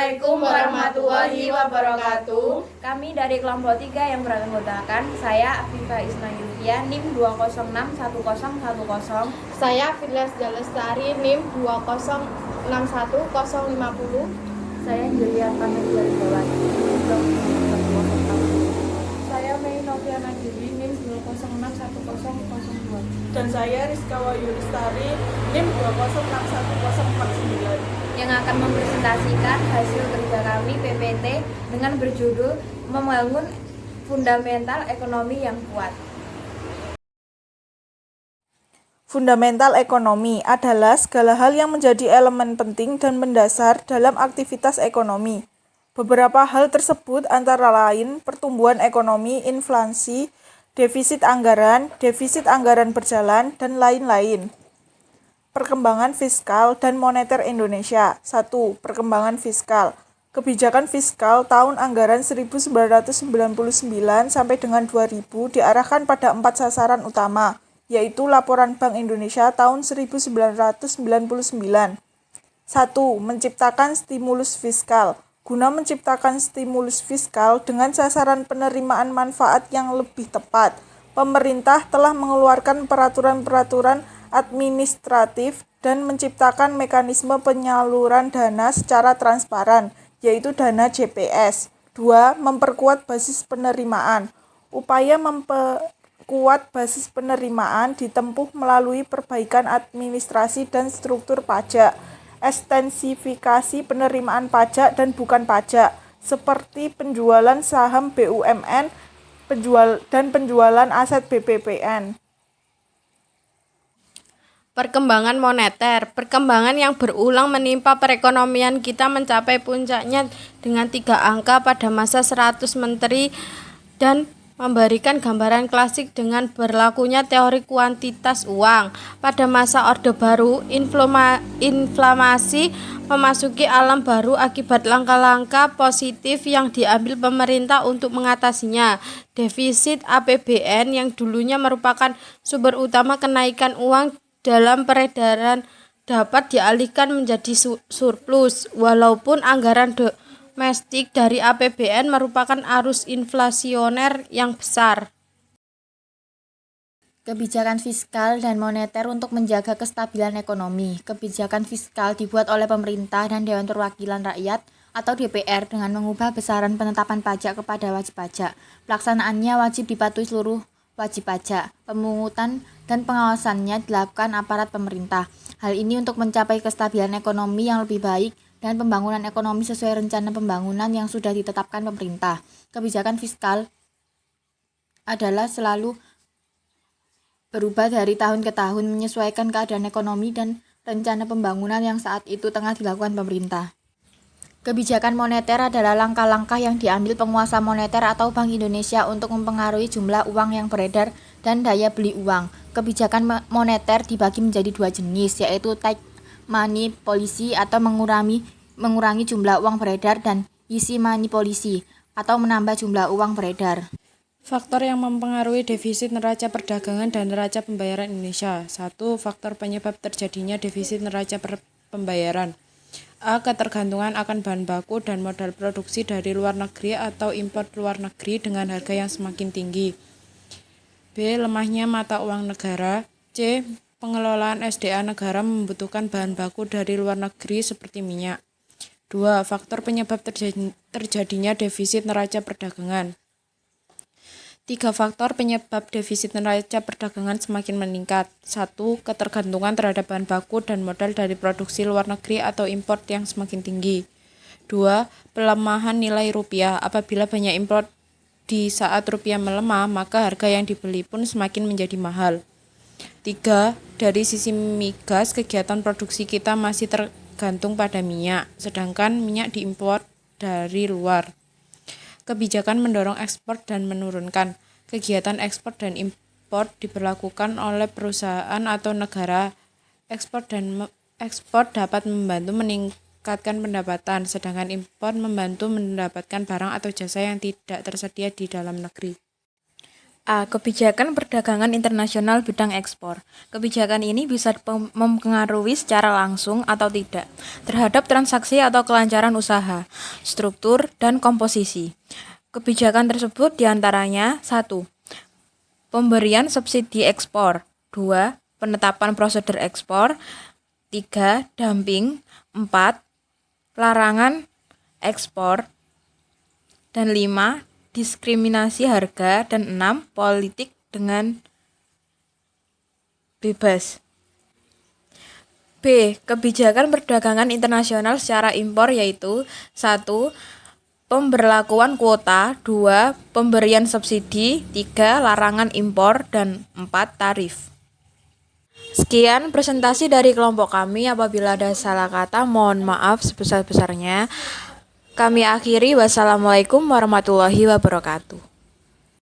Assalamualaikum warahmatullahi wabarakatuh. Kami dari kelompok 3 yang beranggotakan saya Afifa Isna Yulfia NIM 2061010. Saya Firdaus Jalestari NIM 2061050. Saya Julia Panegara Jawa Saya Mei Noviana Dewi NIM 2061002. Dan saya Rizka Wayulistari NIM 2061049 yang akan mempresentasikan hasil kerja kami PPT dengan berjudul Membangun Fundamental Ekonomi yang Kuat. Fundamental ekonomi adalah segala hal yang menjadi elemen penting dan mendasar dalam aktivitas ekonomi. Beberapa hal tersebut antara lain pertumbuhan ekonomi, inflasi, defisit anggaran berjalan, dan lain-lain. Perkembangan fiskal dan moneter Indonesia. 1. Perkembangan fiskal. Kebijakan fiskal tahun anggaran 1999 sampai dengan 2000 diarahkan pada 4 sasaran utama, yaitu laporan Bank Indonesia tahun 1999. 1. Menciptakan stimulus fiskal. Guna menciptakan stimulus fiskal dengan sasaran penerimaan manfaat yang lebih tepat, pemerintah telah mengeluarkan peraturan-peraturan administratif dan menciptakan mekanisme penyaluran dana secara transparan, yaitu dana JPS. 2. Memperkuat basis penerimaan. Upaya memperkuat basis penerimaan ditempuh melalui perbaikan administrasi dan struktur pajak, ekstensifikasi penerimaan pajak dan bukan pajak, seperti penjualan saham BUMN dan penjualan aset BPPN. Perkembangan moneter. Perkembangan yang berulang menimpa perekonomian kita mencapai puncaknya dengan 3 angka pada masa 100 menteri dan memberikan gambaran klasik dengan berlakunya teori kuantitas uang. Pada masa Orde Baru, inflamasi memasuki alam baru akibat langkah-langkah positif yang diambil pemerintah untuk mengatasinya. Defisit APBN yang dulunya merupakan sumber utama kenaikan uang dalam peredaran dapat dialihkan menjadi surplus, walaupun anggaran domestik dari APBN merupakan arus inflasioner yang besar. Kebijakan fiskal dan moneter untuk menjaga kestabilan ekonomi. Kebijakan fiskal dibuat oleh pemerintah dan Dewan Perwakilan Rakyat atau DPR dengan mengubah besaran penetapan pajak kepada wajib pajak. Pelaksanaannya wajib dipatuhi seluruh wajib pajak. Pemungutan dan pengawasannya dilakukan aparat pemerintah. Hal ini untuk mencapai kestabilan ekonomi yang lebih baik dan pembangunan ekonomi sesuai rencana pembangunan yang sudah ditetapkan pemerintah. Kebijakan fiskal adalah selalu berubah dari tahun ke tahun menyesuaikan keadaan ekonomi dan rencana pembangunan yang saat itu tengah dilakukan pemerintah. Kebijakan moneter adalah langkah-langkah yang diambil penguasa moneter atau Bank Indonesia untuk mempengaruhi jumlah uang yang beredar dan daya beli uang. Kebijakan moneter dibagi menjadi 2 jenis, yaitu tight money policy atau mengurangi jumlah uang beredar dan easy money policy atau menambah jumlah uang beredar. Faktor yang mempengaruhi defisit neraca perdagangan dan neraca pembayaran Indonesia. 1. Faktor penyebab terjadinya defisit neraca pembayaran. A. Ketergantungan akan bahan baku dan modal produksi dari luar negeri atau impor luar negeri dengan harga yang semakin tinggi. B. Lemahnya mata uang negara. C. Pengelolaan SDA negara membutuhkan bahan baku dari luar negeri seperti minyak. 2. Faktor penyebab terjadinya defisit neraca perdagangan. 3 faktor penyebab defisit neraca perdagangan semakin meningkat. 1. Ketergantungan terhadap bahan baku dan modal dari produksi luar negeri atau impor yang semakin tinggi. 2. Pelemahan nilai rupiah. Apabila banyak impor di saat rupiah melemah, maka harga yang dibeli pun semakin menjadi mahal. 3. Dari sisi migas, kegiatan produksi kita masih tergantung pada minyak, sedangkan minyak diimpor dari luar. Kebijakan mendorong ekspor dan menurunkan. Kegiatan ekspor dan impor diberlakukan oleh perusahaan atau negara. Ekspor dapat membantu meningkatkan pendapatan, sedangkan impor membantu mendapatkan barang atau jasa yang tidak tersedia di dalam negeri. A. Kebijakan perdagangan internasional bidang ekspor. Kebijakan ini bisa mempengaruhi secara langsung atau tidak terhadap transaksi atau kelancaran usaha, struktur, dan komposisi. Kebijakan tersebut diantaranya 1. Pemberian subsidi ekspor. 2. Penetapan prosedur ekspor. 3. Dumping. 4. Larangan ekspor. Dan 5. Diskriminasi harga. Dan 6. Politik dengan bebas. B. Kebijakan perdagangan internasional secara impor yaitu 1. Pemberlakuan kuota. 2. Pemberian subsidi. 3. Larangan impor. Dan 4. Tarif. Sekian presentasi dari kelompok kami. Apabila ada salah kata, mohon maaf sebesar-besarnya. Kami akhiri. Wassalamualaikum warahmatullahi wabarakatuh.